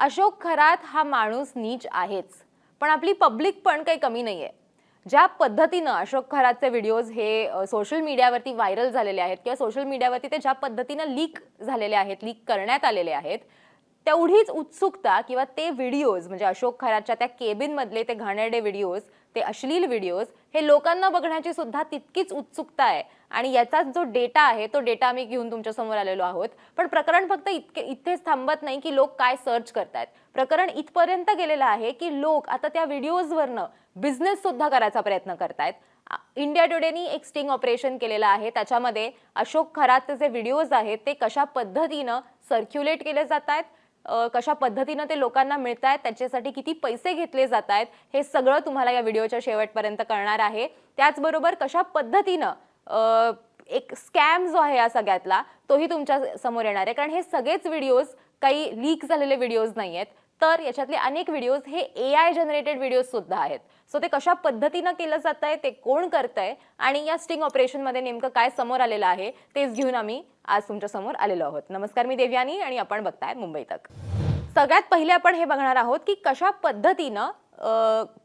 अशोक खरात हा माणूस नीच आहेच, पण आपली पब्लिक पण काही कमी नाहीये. ज्या पद्धतीनं अशोक खरातचे व्हिडिओज हे सोशल मीडियावरती व्हायरल झालेले आहेत किंवा सोशल मीडियावरती ते ज्या पद्धतीनं लीक झालेले आहेत, लीक करण्यात आलेले आहेत, तेवढीच उत्सुकता किंवा ते व्हिडिओज म्हणजे अशोक खरातच्या त्या केबिनमधले ते घाणेरडे व्हिडिओज, ते अश्लील व्हिडिओज हे लोकांना बघण्याची सुद्धा तितकीच उत्सुकता आहे. आणि याचाच जो डेटा आहे तो डेटा आम्ही घेऊन तुमच्या समोर आलेलो आहोत. पण प्रकरण फक्त इथेच थांबत नाही की लोक काय सर्च करतायत. प्रकरण इथपर्यंत गेलेलं आहे की लोक आता त्या व्हिडिओजवरनं बिझनेस सुद्धा करायचा प्रयत्न करतायत. इंडिया टुडेनी एक स्टिंग ऑपरेशन केलेलं आहे. त्याच्यामध्ये अशोक खरातचे जे व्हिडिओज आहेत ते कशा पद्धतीनं सर्क्युलेट केले जात आहेत, कशा पद्धतीनं ते लोकांना मिळत आहेत, त्याच्यासाठी किती पैसे घेतले जात आहेत, हे सगळं तुम्हाला या व्हिडिओच्या शेवटपर्यंत कळणार आहे. त्याचबरोबर कशा पद्धतीनं एक स्कॅम जो आहे या सगळ्यातला तोही तुमच्या समोर येणार आहे. कारण हे सगळेच व्हिडिओज काही लीक झालेले व्हिडिओज नाही आहेत, तर याच्यातले अनेक व्हिडिओज हे AI जनरेटेड व्हिडिओज सुद्धा आहेत. सो ते कशा पद्धतीनं केलं जात आहे, ते कोण करतंय आणि या स्टिंग ऑपरेशनमध्ये नेमकं काय समोर आलेलं आहे तेच घेऊन आम्ही आज तुमच्या समोर आलेलो आहोत. नमस्कार, मी देवयानी आणि आपण बघताय मुंबई तक. सगळ्यात पहिले आपण हे बघणार आहोत की कशा पद्धतीनं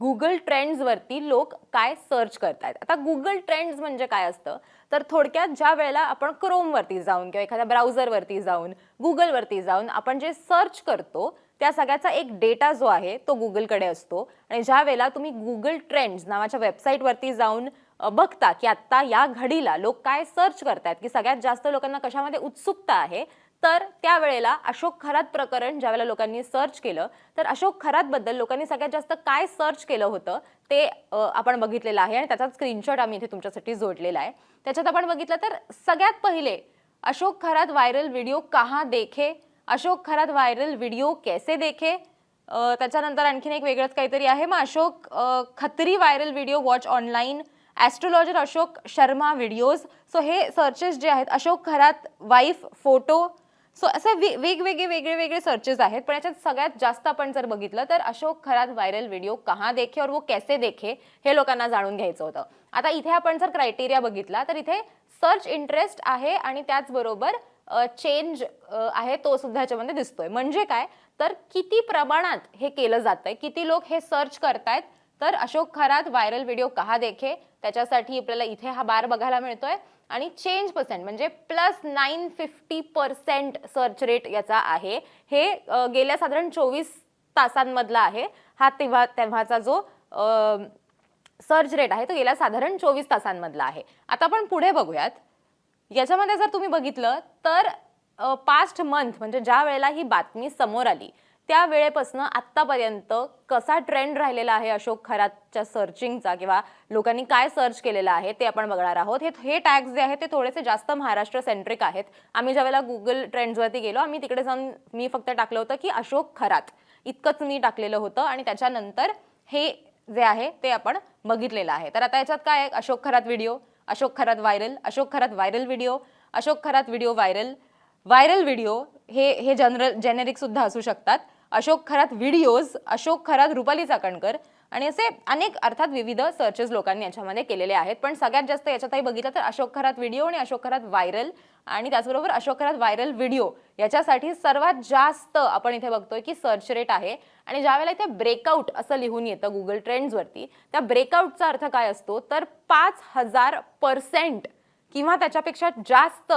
गुगल ट्रेंड्सवरती लोक काय सर्च करतायत. आता गुगल ट्रेंड्स म्हणजे काय असतं तर थोडक्यात ज्या वेळेला आपण क्रोमवरती जाऊन किंवा एखाद्या ब्राउझरवरती जाऊन गुगलवरती जाऊन आपण जे सर्च करतो त्या सगळ्याचा एक डेटा जो आहे तो गुगलकडे असतो. आणि ज्या वेळेला तुम्ही गुगल ट्रेंड्स नावाच्या वेबसाईटवरती जाऊन बघता की आता या घडीला लोक काय सर्च करतायत, की सगळ्यात जास्त लोकांना कशामध्ये उत्सुकता आहे, तर त्यावेळेला अशोक खरात प्रकरण ज्यावेळेला लोकांनी सर्च केलं तर अशोक खरातबद्दल लोकांनी सगळ्यात जास्त काय सर्च केलं होतं ते आपण बघितलेलं आहे. आणि त्याचा स्क्रीनशॉट आम्ही इथे तुमच्यासाठी जोडलेला आहे. त्याच्यात आपण बघितलं तर सगळ्यात पहिले अशोक खरात व्हायरल व्हिडिओ कहां देखे, अशोक खरात व्हायरल व्हिडिओ कैसे देखे, त्याच्यानंतर आणखीन एक वेगळंच काहीतरी आहे. मग Ashok Khatri viral video watch online, astrologer Ashok Sharma videos. So हे सर्चेस जे आहेत, Ashok Kharat wife photo, so असे वेगवेगळे सर्चेस आहेत. पण याच्यात सगळ्यात जास्त आपण जर बघितलं तर अशोक खरात व्हायरल व्हिडिओ कहां देखे और वो कैसे देखे हे लोकांना जाणून घ्यायचं होतं. आता इथे आपण जर क्रायटेरिया बघितला तर इथे सर्च इंटरेस्ट आहे आणि त्याचबरोबर चेंज आहे तो सुद्धा याच्यामध्ये दिसतोय. म्हणजे काय तर किती प्रमाणात हे केलं जातंय, किती लोक हे सर्च करतायत. तर अशोक खरात व्हायरल व्हिडिओ कहां देखे त्याच्यासाठी आपल्याला इथे हा बार बघायला मिळतोय. आणि चेंज पर्सेंट म्हणजे +950% सर्च रेट याचा आहे. हे गेल्या साधारण 24 तासांमधला आहे. हा तेव्हाचा जो सर्च रेट आहे तो गेल्या साधारण 24 तासांमधला आहे. आता आपण पुढे बघूयात. याच्यामध्ये जर तुम्ही बघितलं तर पास्ट मंथ म्हणजे ज्या वेळेला ही बातमी समोर आली त्या वेळेपासून आत्तापर्यंत कसा ट्रेंड राहिलेला आहे अशोक खरातच्या सर्चिंगचा किंवा लोकांनी काय सर्च केलेलं आहे ते आपण बघणार आहोत. हे टॅग्स जे आहेत ते थोडेसे जास्त महाराष्ट्र सेंट्रिक आहेत. आम्ही ज्या वेळेला गुगल ट्रेंड्सवरती गेलो आम्ही तिकडे जाऊन मी फक्त टाकलं होतं की अशोक खरात इतकंच मी टाकलेलं होतं आणि त्याच्यानंतर हे जे आहे ते आपण बघितलेलं आहे. तर आता याच्यात काय आहे, Ashok Kharat video, Ashok Kharat viral, Ashok Kharat viral video, Ashok Kharat video viral, viral video हे जेनेरिक सुद्धा असू शकतात, अशोक खरात व्हिडिओज, अशोक खरात रुपाली चाकणकर आणि असे अनेक अर्थात विविध सर्चेस लोकांनी याच्यामध्ये केलेले आहेत. पण सगळ्यात जास्त याच्यातही बघितलं तर अशोक खरात व्हिडिओ आणि अशोक खरात व्हायरल आणि त्याचबरोबर अशोक खरात व्हायरल व्हिडिओ याच्यासाठी सर्वात जास्त आपण इथे बघतोय की सर्च रेट आहे. आणि ज्यावेळेला इथे ब्रेकआउट असं लिहून येतं गुगल ट्रेंड्सवरती, त्या ब्रेकआउटचा अर्थ काय असतो तर 5000% किंवा त्याच्यापेक्षा जास्त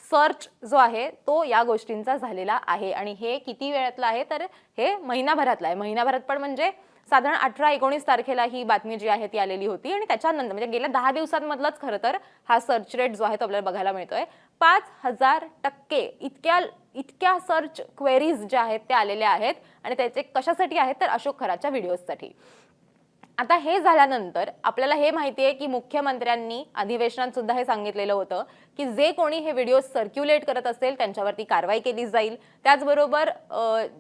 सर्च जो आहे तो या गोष्टींचा झालेला आहे. आणि हे किती वेळातलं आहे तर हे महिनाभरातलं आहे. महिनाभरात पण म्हणजे साधारण 18-19 तारखेला ही बातमी जी आहे ती आलेली होती आणि त्याच्यानंतर म्हणजे गेल्या 10 दिवसांमधलाच खरं तर हा सर्च रेट जो आहे तो आपल्याला बघायला मिळतोय. 5000% इतक्या सर्च क्वेरीज ज्या आहेत त्या आलेल्या आहेत आणि त्याचे कशासाठी आहेत तर अशोक खरातच्या व्हिडिओजसाठी. आता हे झाल्यानंतर आपल्याला हे माहिती आहे की मुख्यमंत्र्यांनी अधिवेशनात सुद्धा हे सांगितलेलं होतं की जे कोणी हे व्हिडिओ सर्क्युलेट करत असेल त्यांच्यावरती कारवाई केली जाईल. त्याचबरोबर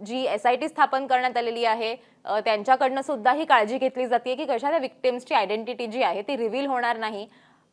जी SIT स्थापन करण्यात आलेली आहे त्यांच्याकडनं सुद्धा ही काळजी घेतली जाते की कशा त्या विक्टिम्सची आयडेंटिटी जी आहे ती रिव्हील होणार नाही.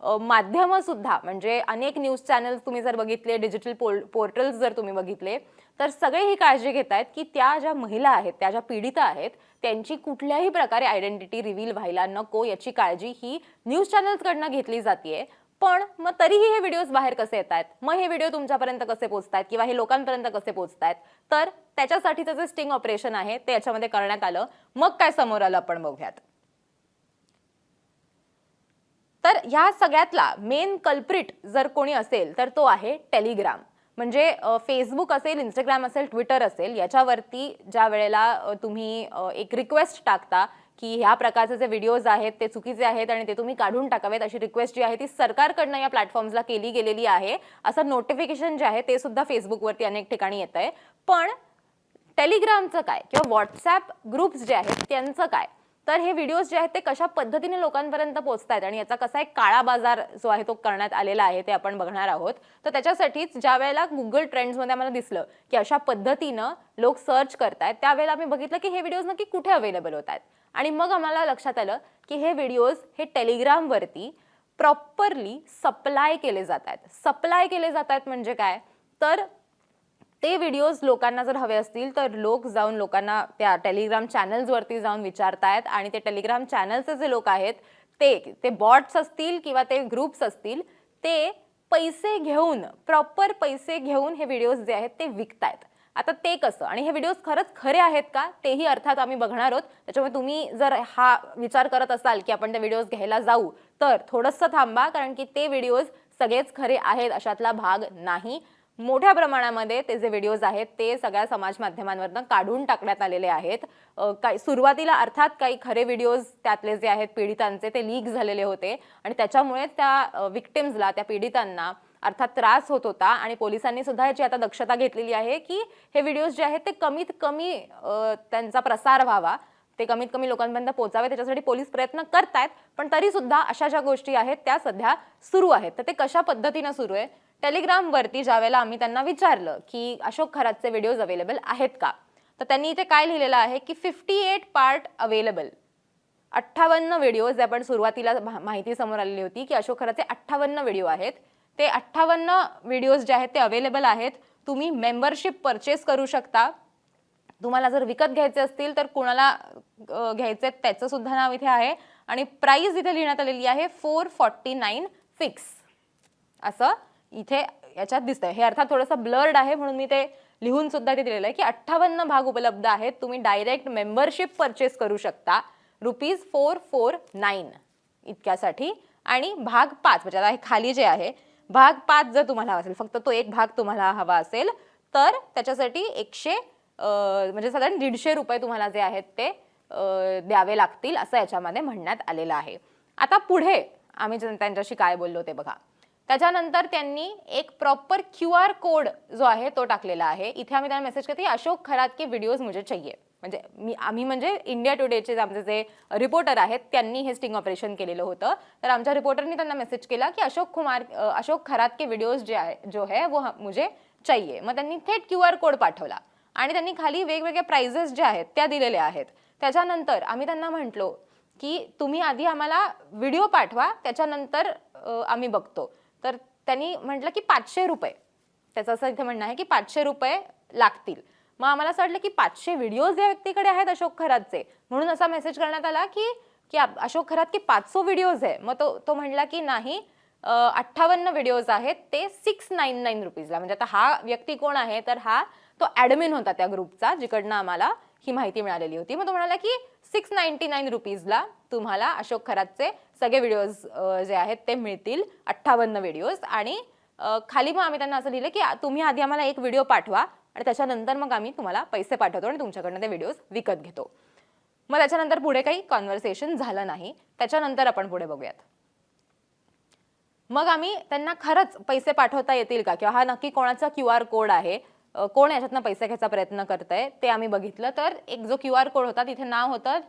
माध्यमं सुद्धा म्हणजे अनेक न्यूज चॅनल्स तुम्ही जर बघितले, डिजिटल पोर्टल्स जर तुम्ही बघितले तर सगळे ही काळजी घेत आहेत की त्या ज्या महिला आहेत, त्या ज्या पीडिता आहेत त्यांची कुठल्याही प्रकारे आयडेंटिटी रिव्हील व्हायला नको याची काळजी ही न्यूज चॅनल्सकडनं घेतली जाते. पण मग तरीही हे व्हिडिओज बाहेर कसे येत आहेत, मग हे व्हिडिओ तुमच्यापर्यंत कसे पोहोचतायत किंवा हे लोकांपर्यंत कसे पोहोचतायत, तर त्याच्यासाठीचं जे स्टिंग ऑपरेशन आहे ते याच्यामध्ये करण्यात आलं. मग काय समोर आलं आपण बघूयात. तर ह्या सगळ्यातला मेन कल्प्रिट जर कोणी असेल तर तो आहे टेलिग्राम. म्हणजे फेसबुक असेल, इंस्टाग्राम असेल, ट्विटर असेल, याच्यावरती ज्या वेळेला तुम्ही एक रिक्वेस्ट टाकता की ह्या प्रकारचे जे व्हिडिओज आहेत ते चुकीचे आहेत आणि ते तुम्ही काढून टाकावेत, अशी रिक्वेस्ट जी आहे ती सरकारकडनं या प्लॅटफॉर्म्सला केली गेलेली आहे. असं नोटिफिकेशन जे आहे ते सुद्धा फेसबुकवरती अनेक ठिकाणी येत आहे. पण टेलिग्रामचं काय किंवा व्हॉट्सॲप ग्रुप्स जे आहेत त्यांचं काय, तर हे व्हिडिओज जे आहेत ते कशा पद्धतीने लोकांपर्यंत पोहोचतायत आणि याचा कसा एक काळा बाजार जो आहे तो करण्यात आलेला आहे ते आपण बघणार आहोत. तर त्याच्यासाठीच ज्या वेळेला गुगल ट्रेंड्समध्ये आम्हाला दिसलं की अशा पद्धतीनं लोक सर्च करतायत, त्यावेळेला आम्ही बघितलं की हे व्हिडिओज नक्की कुठे अवेलेबल होत आहेत. आणि मग आम्हाला लक्षात आलं की हे व्हिडिओज हे टेलिग्रामवरती प्रॉपरली सप्लाय केले जात आहेत. सप्लाय केले जात आहेत म्हणजे काय, तर ते व्हिडिओज लोकांना जर हवे असतील तर लोक जाऊन लोकांना त्या टेलिग्राम चॅनल्सवरती जाऊन विचारतायत आणि ते टेलिग्राम चॅनलचे जे लोक आहेत ते बॉट्स असतील किंवा ते ग्रुप्स असतील, ते पैसे घेऊन, प्रॉपर पैसे घेऊन हे व्हिडिओज जे आहेत ते विकतायत. आता ते कसं आणि हे व्हिडिओज खरंच खरे आहेत का तेही अर्थात आम्ही बघणार आहोत. त्याच्यामुळे तुम्ही जर हा विचार करत असाल की आपण ते व्हिडिओज घ्यायला जाऊ तर थोडंसं थांबा, कारण की ते व्हिडिओज सगळेच खरे आहेत अशातला भाग नाही. मोठ्या प्रमाणामध्ये ते जे व्हिडिओज आहेत ते सगळ्या समाज माध्यमांवरनं काढून टाकण्यात आलेले आहेत. काही सुरुवातीला अर्थात काही खरे व्हिडिओज त्यातले जे आहेत पीडितांचे ते लीक झालेले होते आणि त्याच्यामुळे त्या विक्टिम्सला, त्या पीडितांना अर्थात त्रास होत होता आणि पोलिसांनी सुद्धा याची आता दक्षता घेतलेली आहे की हे व्हिडिओज जे आहेत ते कमीत कमी त्यांचा प्रसार व्हावा, ते कमीत कमी लोकांपर्यंत पोहोचावे, त्याच्यासाठी पोलीस प्रयत्न करतायत. पण तरी सुद्धा अशा ज्या गोष्टी आहेत त्या सध्या सुरू आहेत. तर ते कशा पद्धतीनं सुरू आहे, टेलिग्रामवरती ज्यावेळेला आम्ही त्यांना विचारलं की अशोक खरातचे व्हिडिओज अवेलेबल आहेत का, तर त्यांनी इथे काय लिहिलेलं आहे की 58 पार्ट अवेलेबल. 58 व्हिडिओज, आपण सुरुवातीला माहिती समोर आलेली होती की अशोक खराचे 58 व्हिडिओ आहेत. ते 58 व्हिडिओज जे आहेत ते अवेलेबल आहेत. तुम्ही मेंबरशिप परचेस करू शकता. तुम्हाला जर विकत घ्यायचे असतील तर कोणाला घ्यायचे त्याचं सुद्धा नाव इथे आहे आणि प्राइस इथे लिहिण्यात आलेली आहे 449 फिक्स असं इथे याच्यात दिसतंय. हे अर्थात थोडंसं ब्लर्ड आहे म्हणून मी ते लिहून सुद्धा ते दिलेलं आहे की 58 भाग उपलब्ध आहेत. तुम्ही डायरेक्ट मेंबरशिप परचेस करू शकता ₹449 इतक्यासाठी. आणि भाग 5 म्हणजे आता हे खाली जे आहे भाग 5 जर तुम्हाला हवा असेल, फक्त तो एक भाग तुम्हाला हवा असेल तर त्याच्यासाठी 100 म्हणजे साधारण ₹150 तुम्हाला जे आहेत ते द्यावे लागतील असं याच्यामध्ये म्हणण्यात आलेलं आहे. आता पुढे आम्ही त्यांच्याशी काय बोललो ते बघा. त्याच्यानंतर त्यांनी एक प्रॉपर QR कोड जो आहे तो टाकलेला आहे. इथे आम्ही त्यांना मेसेज करते अशोक खरात के व्हिडिओज मुझे चाहिए. म्हणजे आम्ही म्हणजे इंडिया टुडेचे आमचे जे रिपोर्टर आहेत त्यांनी हे स्टिंग ऑपरेशन केलेलं होतं. तर आमच्या रिपोर्टरनी त्यांना मेसेज केला की अशोक खरात के व्हिडिओज जो है वो मुझे चाहिए. मग त्यांनी थेट QR कोड पाठवला आणि त्यांनी खाली वेगवेगळ्या प्राइजेस ज्या आहेत त्या दिलेल्या आहेत. त्याच्यानंतर आम्ही त्यांना म्हटलो की तुम्ही आधी आम्हाला व्हिडिओ पाठवा, त्याच्यानंतर आम्ही बघतो. तर त्यांनी म्हटलं की ₹500, त्याचं असं इथे म्हणणं आहे की ₹500 लागतील. मग आम्हाला असं वाटलं की 500 व्हिडिओज या व्यक्तीकडे आहेत अशोक खरातचे, म्हणून असा मेसेज करण्यात आला की अशोक खरात के 500 व्हिडिओज आहे. मग तो म्हणला की नाही, 58 व्हिडिओज आहेत ते ₹699 म्हणजे आता हा व्यक्ती कोण आहे तर तो ॲडमिन होता त्या ग्रुपचा जिकडनं आम्हाला ही माहिती मिळालेली होती. मग तो म्हणाला की ₹699 तुम्हाला अशोक खरातचे सगळे व्हिडिओज जे आहेत ते मिळतील, 58 व्हिडिओज. आणि खाली मग आम्ही त्यांना असं लिहिलं की तुम्ही आधी आम्हाला एक व्हिडिओ पाठवा आणि त्याच्यानंतर मग आम्ही तुम्हाला पैसे पाठवतो आणि तुमच्याकडनं ते व्हिडिओज विकत घेतो. मग त्याच्यानंतर पुढे काही कॉन्व्हर्सेशन झालं नाही. त्याच्यानंतर आपण पुढे बघूयात. मग आम्ही त्यांना खरंच पैसे पाठवता येतील का किंवा हा नक्की कोणाचा QR कोड आहे, कोण याच्यातनं पैसे घ्यायचा प्रयत्न करतंय ते आम्ही बघितलं. तर एक जो QR कोड होता तिथे नाव होतं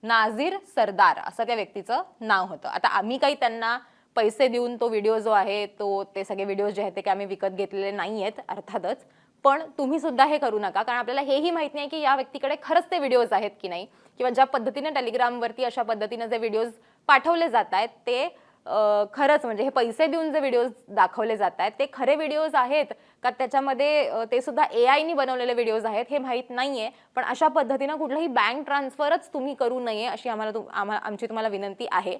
नाझीर सरदार असं त्या व्यक्तीचं नाव होतं. आता आम्ही काही त्यांना पैसे देऊन तो व्हिडिओ जो आहे ते सगळे व्हिडिओ जे आहेत ते आम्ही विकत घेतलेले नाही आहेत अर्थातच. पण तुम्ही सुद्धा हे करू नका, कारण आपल्याला हेही माहित नाही की या व्यक्तीकडे खरंच ते व्हिडिओज आहेत की नाही, किंवा ज्या पद्धतीने टेलिग्रामवरती अशा पद्धतीने जे व्हिडिओज पाठवले जात आहेत ते खरंच म्हणजे हे पैसे देऊन जे व्हिडिओज दाखवले जात आहेत ते खरे व्हिडिओज आहेत का, त्याच्यामध्ये ते सुद्धा AI नी बनवलेले व्हिडिओज आहेत हे माहीत नाहीये. पण अशा पद्धतीनं कुठलंही बँक ट्रान्सफरच तुम्ही करू नये अशी आमची तुम्हाला विनंती आहे.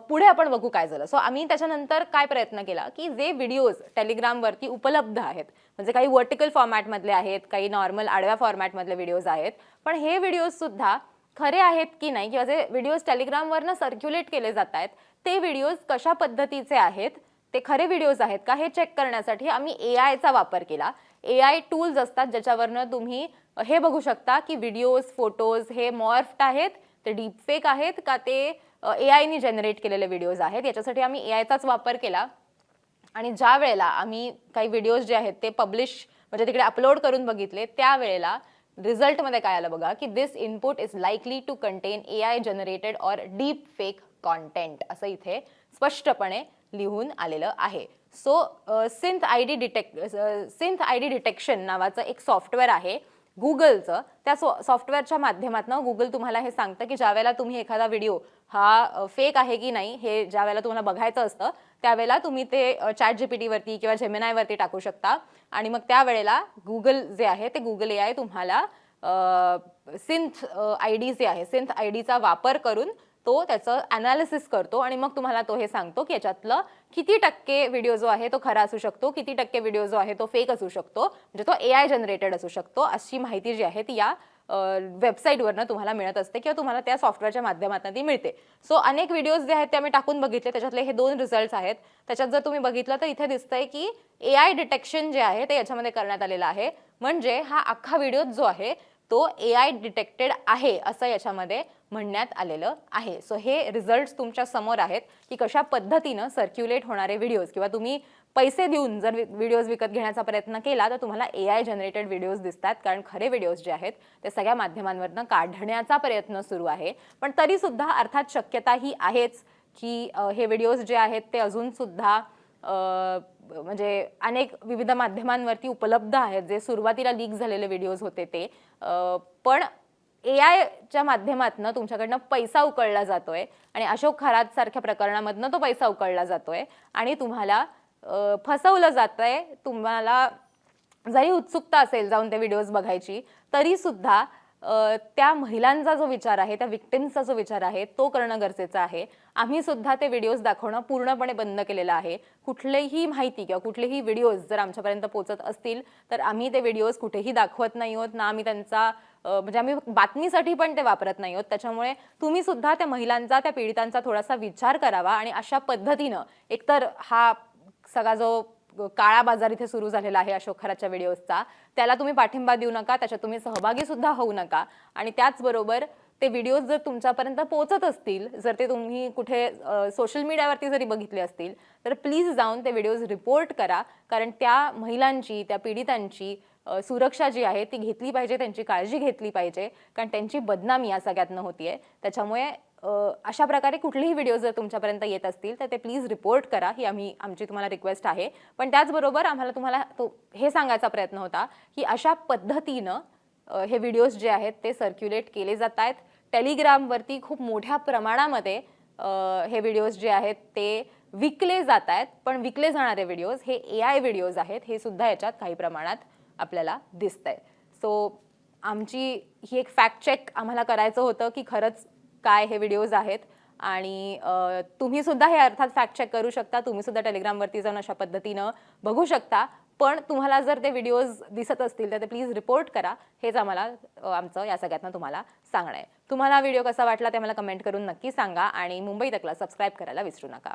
पुढे आपण बघू काय झालं. सो आम्ही त्याच्यानंतर काय प्रयत्न केला की जे व्हिडिओज टेलिग्रामवरती उपलब्ध आहेत, म्हणजे काही व्हर्टिकल फॉर्मॅटमधले आहेत, काही नॉर्मल आडव्या फॉर्मॅटमधले व्हिडिओज आहेत, पण हे व्हिडिओज सुद्धा खरे आहेत की नाही किंवा जे व्हिडिओज टेलिग्रामवरनं सर्क्युलेट केले जात आहेत ते व्हिडिओज कशा पद्धतीचे आहेत, ते खरे व्हिडिओज आहेत का हे चेक करण्यासाठी आम्ही एआयचा वापर केला. एआय टूल्स असतात ज्याच्यावरनं तुम्ही हे बघू शकता की व्हिडिओज फोटोज हे मॉर्फ्ड आहेत, ते डीपफेक आहेत का ते एआयनी जनरेट केलेले व्हिडिओज आहेत. याच्यासाठी आम्ही एआयचाच वापर केला. आणि ज्या वेळेला आम्ही काही व्हिडिओज जे आहेत ते पब्लिश म्हणजे तिकडे अपलोड करून बघितले त्यावेळेला रिझल्टमध्ये काय आलं बघा की this input is likely to contain AI generated or deep fake content असं इथे स्पष्टपणे लिहून आलेलं आहे. So synth I D detection नावाचं एक सॉफ्टवेअर आहे गुगलचं. त्या सॉफ्टवेअरच्या माध्यमातून गुगल तुम्हाला हे सांगतं की ज्यावेळेला तुम्ही एखादा व्हिडिओ हा फेक आहे की नाही हे ज्यावेळेला तुम्हाला बघायचं असतं त्यावेळेला तुम्ही ते ChatGPTवरती किंवा जेमिनायवरती टाकू शकता आणि मग त्यावेळेला गुगल जे आहे ते गुगल एआय तुम्हाला सिंथ आय डी जे आहे सिंथ आय डीचा वापर करून तो त्याचं अनालिसिस करतो आणि मग तुम्हाला तो हे सांगतो की याच्यातलं किती टक्के व्हिडिओ जो आहे तो खरा असू शकतो, किती टक्के व्हिडिओ जो आहे तो फेक असू शकतो, म्हणजे तो एआय जनरेटेड असू शकतो. अशी माहिती जी आहे ती या वेबसाईटवरनं तुम्हाला मिळत असते किंवा तुम्हाला त्या सॉफ्टवेअरच्या माध्यमातून ती मिळते. सो अनेक व्हिडिओज जे आहेत ते आम्ही टाकून बघितले, त्याच्यातले हे 2 रिझल्ट्स आहेत. त्याच्यात जर तुम्ही बघितलं तर इथे दिसतंय की एआय डिटेक्शन जे आहे ते याच्यामध्ये करण्यात आलेलं आहे. म्हणजे हा अख्खा व्हिडिओ जो आहे तो एआय डिटेक्टेड आहे असं याच्यामध्ये म्हणण्यात आलेलं आहे. सो हे रिझल्ट्स तुमच्या समोर आहेत की कशा पद्धतीनं सर्क्युलेट होणारे व्हिडिओज किंवा तुम्ही पैसे देऊन जर व्हिडिओज विकत घेण्याचा प्रयत्न केला तर तुम्हाला एआय जनरेटेड व्हिडिओज दिसतात, कारण खरे व्हिडिओज जे आहेत ते सगळ्या माध्यमांवरनं काढण्याचा प्रयत्न सुरू आहे. पण तरी सुद्धा अर्थात शक्यता ही आहेच की हे व्हिडिओज जे आहेत ते अजून सुद्धा म्हणजे अनेक विविध माध्यमांवरती उपलब्ध आहेत. जे सुरुवातीला लीक झालेले व्हिडिओज होते ते पण एआयच्या माध्यमातून तुमच्याकडनं पैसा उकळला जातोय आणि अशोक खरात सारख्या प्रकरणामधनं तो पैसा उकळला जातोय आणि तुम्हाला फसवलं जातंय. तुम्हाला जरी उत्सुकता असेल जाऊन ते व्हिडिओज बघायची तरी सुद्धा त्या महिलांचा जो विचार आहे, त्या विक्टिम्सचा जो विचार आहे तो करणं गरजेचं आहे. आम्ही सुद्धा ते व्हिडिओज दाखवणं पूर्णपणे बंद केलेलं आहे. कुठलीही माहिती किंवा कुठलेही व्हिडिओज जर आमच्यापर्यंत पोहोचत असतील तर आम्ही ते व्हिडिओज कुठेही दाखवत नाही आहोत ना, आम्ही त्यांचा म्हणजे आम्ही बातमीसाठी पण ते वापरत नाही आहोत. त्याच्यामुळे तुम्ही सुद्धा त्या महिलांचा, त्या पीडितांचा थोडासा विचार करावा आणि अशा पद्धतीनं एकतर हा सगळा जो काळा बाजार इथे सुरू झालेला आहे अशोक खरातच्या व्हिडिओजचा त्याला तुम्ही पाठिंबा देऊ नका, त्याच्यात तुम्ही सहभागी सुद्धा होऊ नका. आणि त्याचबरोबर ते व्हिडिओज जर तुमच्यापर्यंत पोहोचत असतील, जर ते तुम्ही कुठे सोशल मीडियावरती जरी बघितले असतील तर प्लीज जाऊन ते व्हिडिओज रिपोर्ट करा, कारण त्या महिलांची, त्या पीडितांची सुरक्षा जी आहे ती घेतली पाहिजे, त्यांची काळजी घेतली पाहिजे, कारण त्यांची बदनामी या सगळ्यातनं होतीये. त्याच्यामुळे अशा प्रकारे कुठलेही व्हिडिओ जर तुमच्यापर्यंत येत असतील तर ते प्लीज रिपोर्ट करा, ही आमची तुम्हाला रिक्वेस्ट आहे. पण त्याचबरोबर आम्हाला तुम्हाला हे सांगायचा प्रयत्न होता की अशा पद्धतीनं हे व्हिडिओज जे आहेत ते सर्क्युलेट केले जात आहेत. टेलिग्रामवरती खूप मोठ्या प्रमाणामध्ये हे व्हिडिओज जे आहेत ते विकले जात आहेत. पण विकले जाणारे व्हिडिओज हे एआय व्हिडिओज आहेत हे सुद्धा याच्यात काही प्रमाणात आपल्याला दिसतंय. सो आमची ही एक फॅक्ट चेक आम्हाला करायचं होतं की खरंच काय हे व्हिडिओज आहेत आणि तुम्ही सुद्धा हे अर्थात फॅक्ट चेक करू शकता. तुम्ही सुद्धा टेलिग्रामवरती जाऊन अशा पद्धतीनं बघू शकता. पण तुम्हाला जर ते व्हिडिओज दिसत असतील तर ते प्लीज रिपोर्ट करा, हेच आम्हाला आमचं या सगळ्यातनं तुम्हाला सांगणं आहे. तुम्हाला व्हिडिओ कसा वाटला ते मला कमेंट करून नक्की सांगा आणि मुंबई तकला सबस्क्राईब करायला विसरू नका.